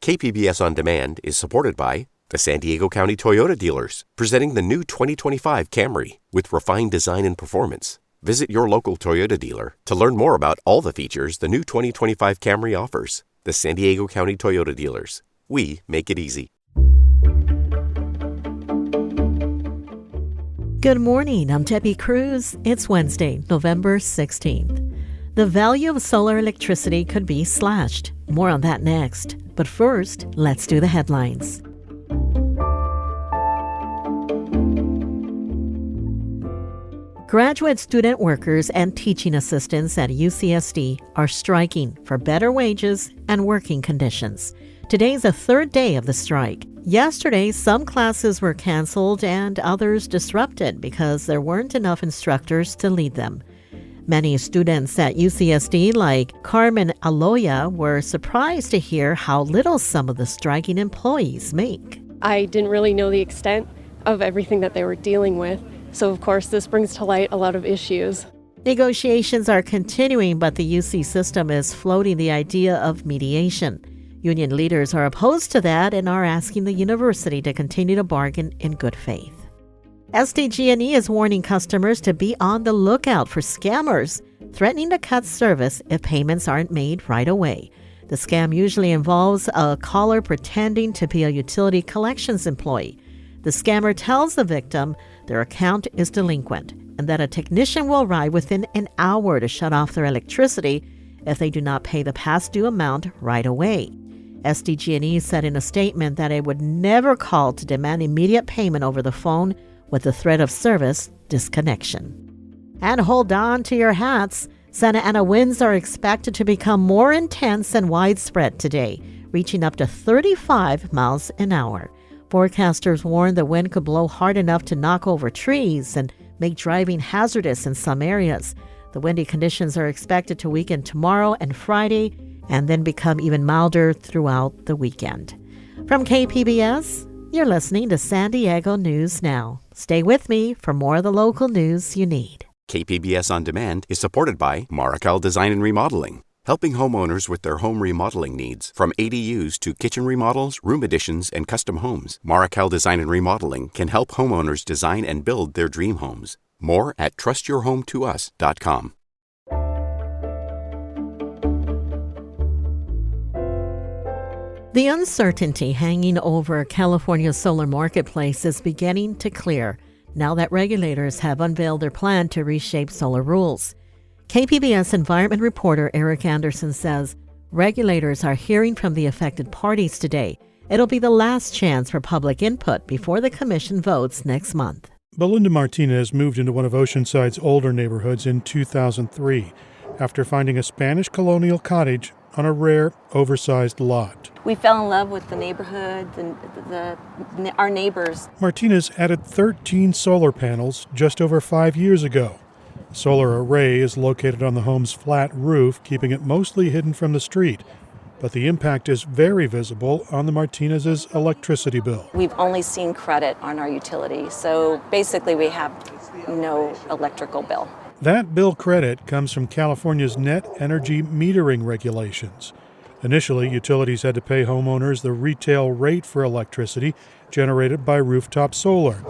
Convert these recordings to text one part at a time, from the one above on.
KPBS On Demand is supported by the San Diego County Toyota dealers, presenting the new 2025 Camry with refined design and performance. Visit your local Toyota dealer to learn more about all the features the new 2025 Camry offers. The San Diego County Toyota dealers. We make it easy. Good morning, I'm Debbie Cruz. It's Wednesday, November 16th. The value of solar electricity could be slashed. More on that next. But first, let's do the headlines. Graduate student workers and teaching assistants at UCSD are striking for better wages and working conditions. Today's the third day of the strike. Yesterday, some classes were canceled and others disrupted because there weren't enough instructors to lead them. Many students at UCSD, like Carmen Aloya, were surprised to hear how little some of the striking employees make. I didn't really know the extent of everything that they were dealing with. So, of course, this brings to light a lot of issues. Negotiations are continuing, but the UC system is floating the idea of mediation. Union leaders are opposed to that and are asking the university to continue to bargain in good faith. SDG&E is warning customers to be on the lookout for scammers threatening to cut service if payments aren't made right away. The scam usually involves a caller pretending to be a utility collections employee. The scammer tells the victim their account is delinquent and that a technician will arrive within an hour to shut off their electricity if they do not pay the past due amount right away. SDG&E said in a statement that it would never call to demand immediate payment over the phone with the threat of service disconnection. And hold on to your hats. Santa Ana winds are expected to become more intense and widespread today, reaching up to 35 miles an hour. Forecasters warn the wind could blow hard enough to knock over trees and make driving hazardous in some areas. The windy conditions are expected to weaken tomorrow and Friday and then become even milder throughout the weekend. From KPBS, you're listening to San Diego News Now. Stay with me for more of the local news you need. KPBS On Demand is supported by Markel Design and Remodeling, helping homeowners with their home remodeling needs. From ADUs to kitchen remodels, room additions, and custom homes, Markel Design and Remodeling can help homeowners design and build their dream homes. More at trustyourhometous.com. The uncertainty hanging over California's solar marketplace is beginning to clear now that regulators have unveiled their plan to reshape solar rules. KPBS environment reporter Eric Anderson says regulators are hearing from the affected parties today. It'll be the last chance for public input before the commission votes next month. Belinda Martinez moved into one of Oceanside's older neighborhoods in 2003 after finding a Spanish colonial cottage on a rare, oversized lot. We fell in love with the neighborhood, our neighbors. Martinez added 13 solar panels just over 5 years ago. The solar array is located on the home's flat roof, keeping it mostly hidden from the street. But the impact is very visible on the Martinez's electricity bill. We've only seen credit on our utility, so basically we have no electrical bill. That bill credit comes from California's net energy metering regulations. Initially, utilities had to pay homeowners the retail rate for electricity generated by rooftop solar.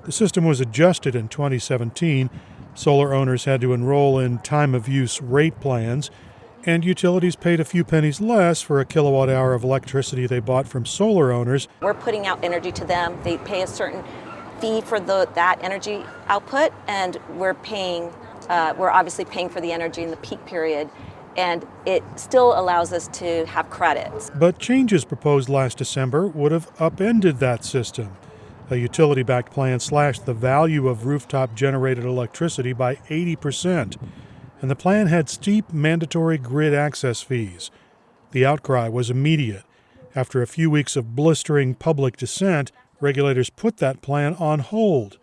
The system was adjusted in 2017. Solar owners had to enroll in time-of-use rate plans, and utilities paid a few pennies less for a kilowatt hour of electricity they bought from solar owners. We're putting out energy to them. They pay a certain fee for that energy output, and we're obviously paying for the energy in the peak period, and it still allows us to have credits. But changes proposed last December would have upended that system. A utility-backed plan slashed the value of rooftop-generated electricity by 80%, and the plan had steep mandatory grid access fees. The outcry was immediate. After a few weeks of blistering public dissent, regulators put that plan on hold.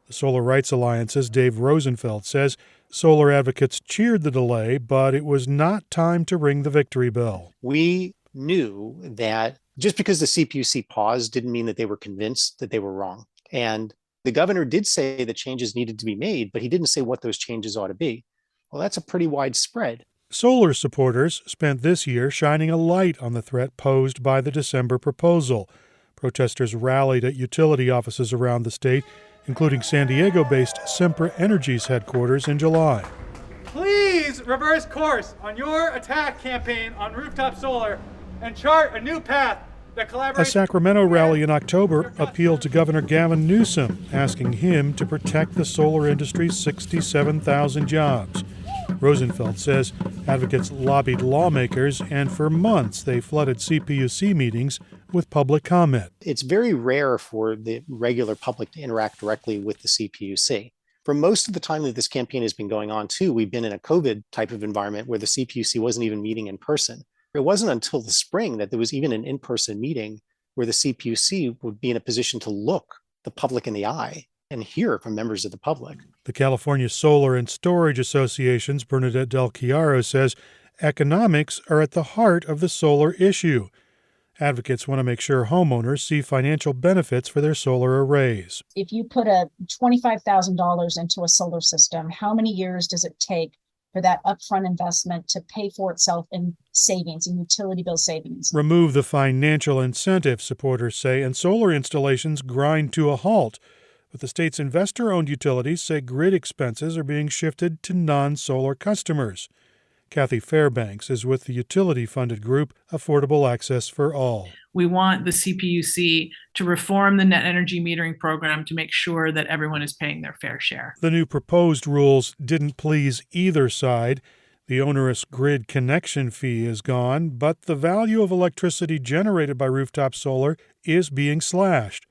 The Solar Rights Alliance's Dave Rosenfeld says solar advocates cheered the delay, but it was not time to ring the victory bell. We knew that just because the CPUC paused didn't mean that they were convinced that they were wrong. And the governor did say that changes needed to be made, but he didn't say what those changes ought to be. Well, that's a pretty wide spread. Solar supporters spent this year shining a light on the threat posed by the December proposal. Protesters rallied at utility offices around the state, including San Diego-based Sempra Energy's headquarters in July. Please reverse course on your attack campaign on rooftop solar and chart a new path that collaborates. A Sacramento rally in October appealed to Governor Gavin Newsom, asking him to protect the solar industry's 67,000 jobs. Rosenfeld says advocates lobbied lawmakers, and for months they flooded CPUC meetings with public comment. It's very rare for the regular public to interact directly with the CPUC. For most of the time that this campaign has been going on, too, we've been in a COVID type of environment where the CPUC wasn't even meeting in person. It wasn't until the spring that there was even an in-person meeting where the CPUC would be in a position to look the public in the eye and hear from members of the public. The California Solar and Storage Association's Bernadette Del Chiaro says economics are at the heart of the solar issue. Advocates want to make sure homeowners see financial benefits for their solar arrays. If you put a $25,000 into a solar system, how many years does it take for that upfront investment to pay for itself in savings, in utility bill savings? Remove the financial incentive, supporters say, and solar installations grind to a halt. But the state's investor-owned utilities say grid expenses are being shifted to non-solar customers. Kathy Fairbanks is with the utility-funded group Affordable Access for All. We want the CPUC to reform the net energy metering program to make sure that everyone is paying their fair share. The new proposed rules didn't please either side. The onerous grid connection fee is gone, but the value of electricity generated by rooftop solar is being slashed.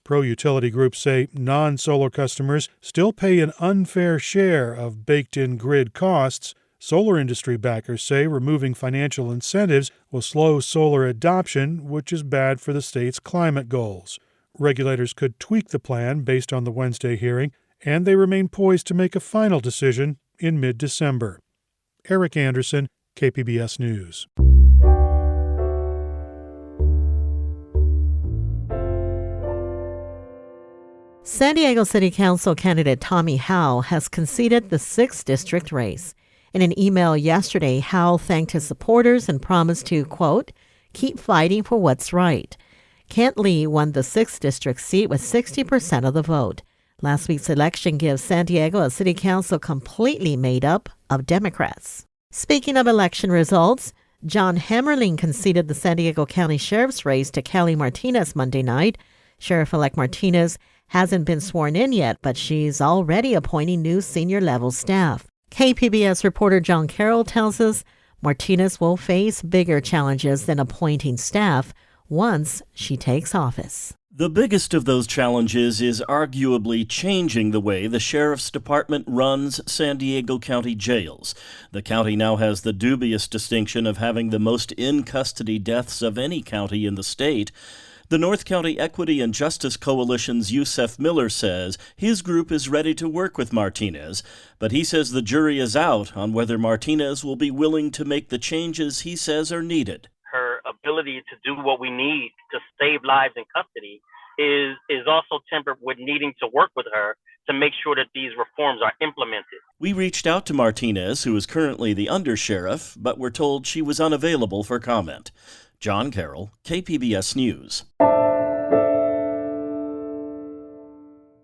Pro-utility groups say non-solar customers still pay an unfair share of baked-in grid costs. Solar industry backers say removing financial incentives will slow solar adoption, which is bad for the state's climate goals. Regulators could tweak the plan based on the Wednesday hearing, and they remain poised to make a final decision in mid-December. Eric Anderson, KPBS News. San Diego City Council candidate Tommy Howell has conceded the 6th district race. In an email yesterday, Howell thanked his supporters and promised to, quote, keep fighting for what's right. Kent Lee won the 6th district seat with 60% of the vote. Last week's election gives San Diego a city council completely made up of Democrats. Speaking of election results, John Hammerling conceded the San Diego County Sheriff's race to Kelly Martinez Monday night. Sheriff-elect Martinez hasn't been sworn in yet, but she's already appointing new senior-level staff. KPBS reporter John Carroll tells us Martinez will face bigger challenges than appointing staff once she takes office. The biggest of those challenges is arguably changing the way the Sheriff's Department runs San Diego County jails. The county now has the dubious distinction of having the most in-custody deaths of any county in the state. The North County Equity and Justice Coalition's Yusef Miller says his group is ready to work with Martinez, but he says the jury is out on whether Martinez will be willing to make the changes he says are needed. Her ability to do what we need to save lives in custody is also tempered with needing to work with her to make sure that these reforms are implemented. We reached out to Martinez, who is currently the undersheriff, but were told she was unavailable for comment. John Carroll, KPBS News.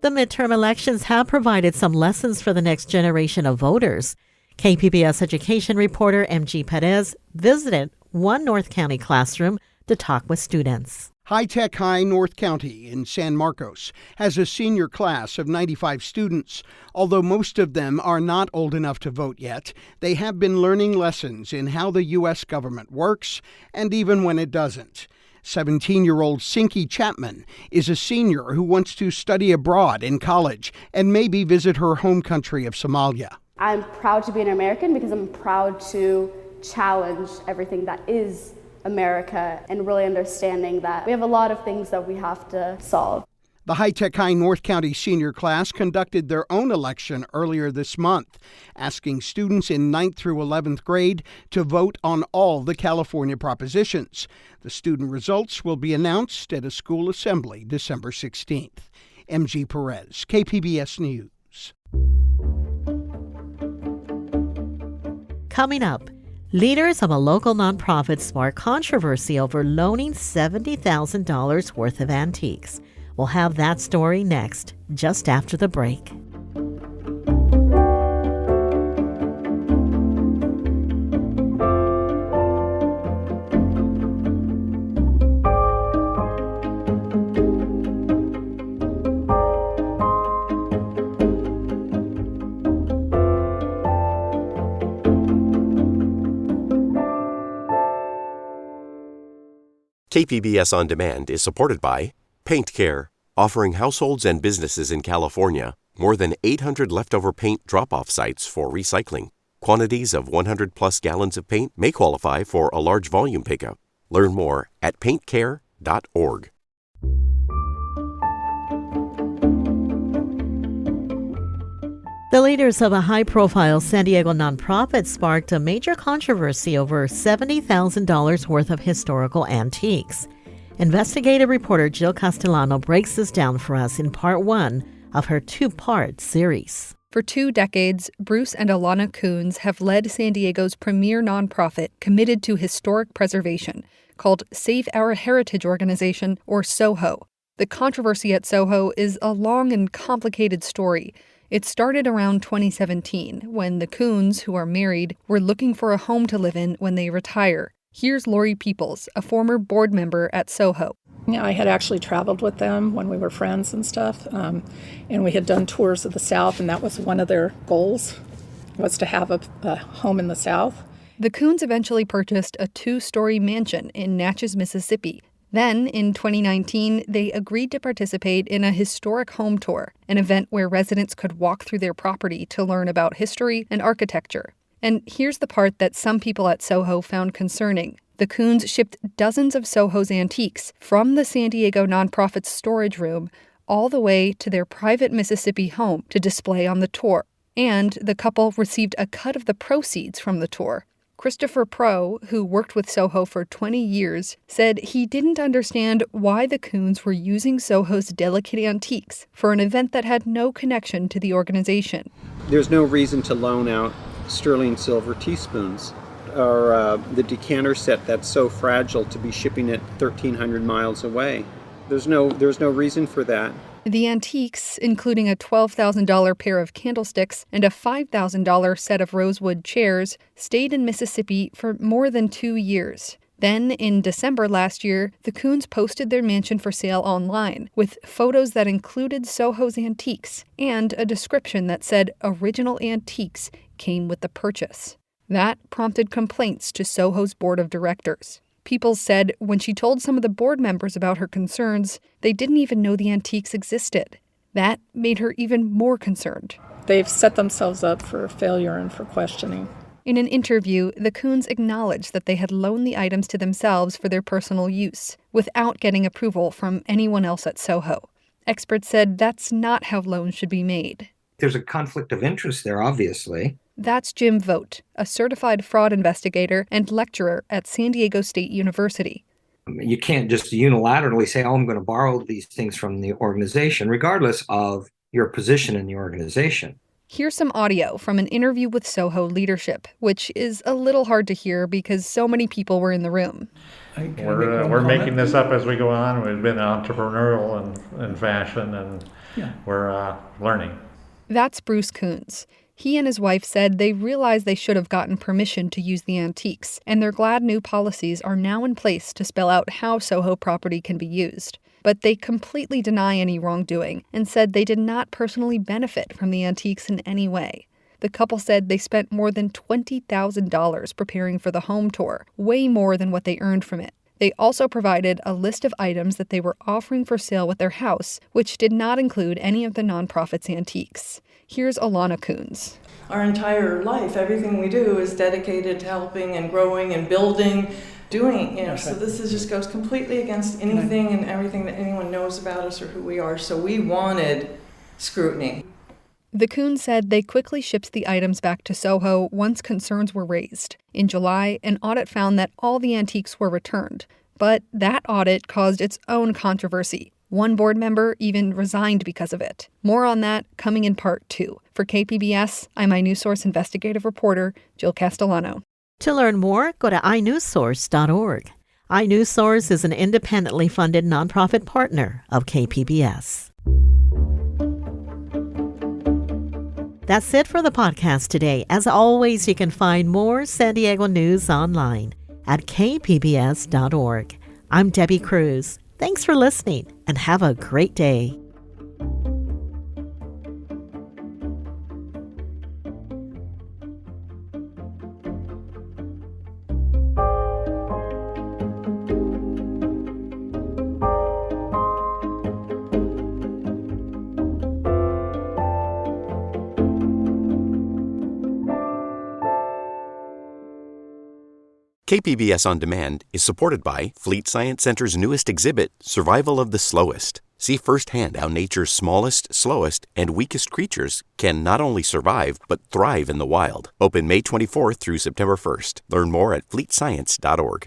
The midterm elections have provided some lessons for the next generation of voters. KPBS education reporter MG Perez visited one North County classroom to talk with students. High Tech High North County in San Marcos has a senior class of 95 students. Although most of them are not old enough to vote yet, they have been learning lessons in how the U.S. government works, and even when it doesn't. 17-year-old Sinky Chapman is a senior who wants to study abroad in college and maybe visit her home country of Somalia. I'm proud to be an American because I'm proud to challenge everything that is America and really understanding that we have a lot of things that we have to solve. The High Tech High North County senior class conducted their own election earlier this month, asking students in 9th through 11th grade to vote on all the California propositions. The student results will be announced at a school assembly December 16th. MG Perez, KPBS News. Coming up, Leaders of a local nonprofit spark controversy over loaning $70,000 worth of antiques. We'll have that story next, just after the break. KPBS On Demand is supported by Paint Care, offering households and businesses in California more than 800 leftover paint drop-off sites for recycling. Quantities of 100-plus gallons of paint may qualify for a large volume pickup. Learn more at paintcare.org. The leaders of a high-profile San Diego nonprofit sparked a major controversy over $70,000 worth of historical antiques. Investigative reporter Jill Castellano breaks this down for us in part one of her two-part series. For 2 decades, Bruce and Alana Coons have led San Diego's premier nonprofit committed to historic preservation, called Save Our Heritage Organization, or SOHO. The controversy at SOHO is a long and complicated story. It started around 2017, when the Coons, who are married, were looking for a home to live in when they retire. Here's Lori Peoples, a former board member at SOHO. Yeah, I had actually traveled with them when we were friends and stuff, and we had done tours of the South, and that was one of their goals, was to have a home in the South. The Coons eventually purchased a 2-story mansion in Natchez, Mississippi. Then, in 2019, they agreed to participate in a historic home tour, an event where residents could walk through their property to learn about history and architecture. And here's the part that some people at SOHO found concerning. The Coons shipped dozens of SOHO's antiques from the San Diego nonprofit's storage room all the way to their private Mississippi home to display on the tour. And the couple received a cut of the proceeds from the tour. Christopher Pro, who worked with SOHO for 20 years, said he didn't understand why the Coons were using SOHO's delicate antiques for an event that had no connection to the organization. There's no reason to loan out sterling silver teaspoons or the decanter set that's so fragile to be shipping it 1,300 miles away. There's no reason for that. The antiques, including a $12,000 pair of candlesticks and a $5,000 set of rosewood chairs, stayed in Mississippi for more than 2 years. Then, in December last year, the Coons posted their mansion for sale online, with photos that included SOHO's antiques and a description that said original antiques came with the purchase. That prompted complaints to SOHO's board of directors. People said when she told some of the board members about her concerns, they didn't even know the antiques existed. That made her even more concerned. They've set themselves up for failure and for questioning. In an interview, the Coons acknowledged that they had loaned the items to themselves for their personal use, without getting approval from anyone else at SOHO. Experts said that's not how loans should be made. There's a conflict of interest there, obviously. That's Jim Vogt, a certified fraud investigator and lecturer at San Diego State University. You can't just unilaterally say, I'm going to borrow these things from the organization, regardless of your position in the organization. Here's some audio from an interview with SOHO leadership, which is a little hard to hear because so many people were in the room. We're making this up as we go on. We've been entrepreneurial in fashion, and we're learning. That's Bruce Coons. He and his wife said they realized they should have gotten permission to use the antiques, and they're glad new policies are now in place to spell out how SOHO property can be used. But they completely deny any wrongdoing and said they did not personally benefit from the antiques in any way. The couple said they spent more than $20,000 preparing for the home tour, way more than what they earned from it. They also provided a list of items that they were offering for sale with their house, which did not include any of the nonprofit's antiques. Here's Alana Coons. Our entire life, everything we do is dedicated to helping and growing and building, doing, so this just goes completely against anything and everything that anyone knows about us or who we are. So we wanted scrutiny. The Coons said they quickly shipped the items back to SOHO once concerns were raised. In July, an audit found that all the antiques were returned. But that audit caused its own controversy. One board member even resigned because of it. More on that coming in part 2. For KPBS, I'm iNewsSource investigative reporter Jill Castellano. To learn more, go to inewssource.org. iNewsSource is an independently funded nonprofit partner of KPBS. That's it for the podcast today. As always, you can find more San Diego news online at kpbs.org. I'm Debbie Cruz. Thanks for listening and have a great day. KPBS On Demand is supported by Fleet Science Center's newest exhibit, Survival of the Slowest. See firsthand how nature's smallest, slowest, and weakest creatures can not only survive, but thrive in the wild. Open May 24th through September 1st. Learn more at fleetscience.org.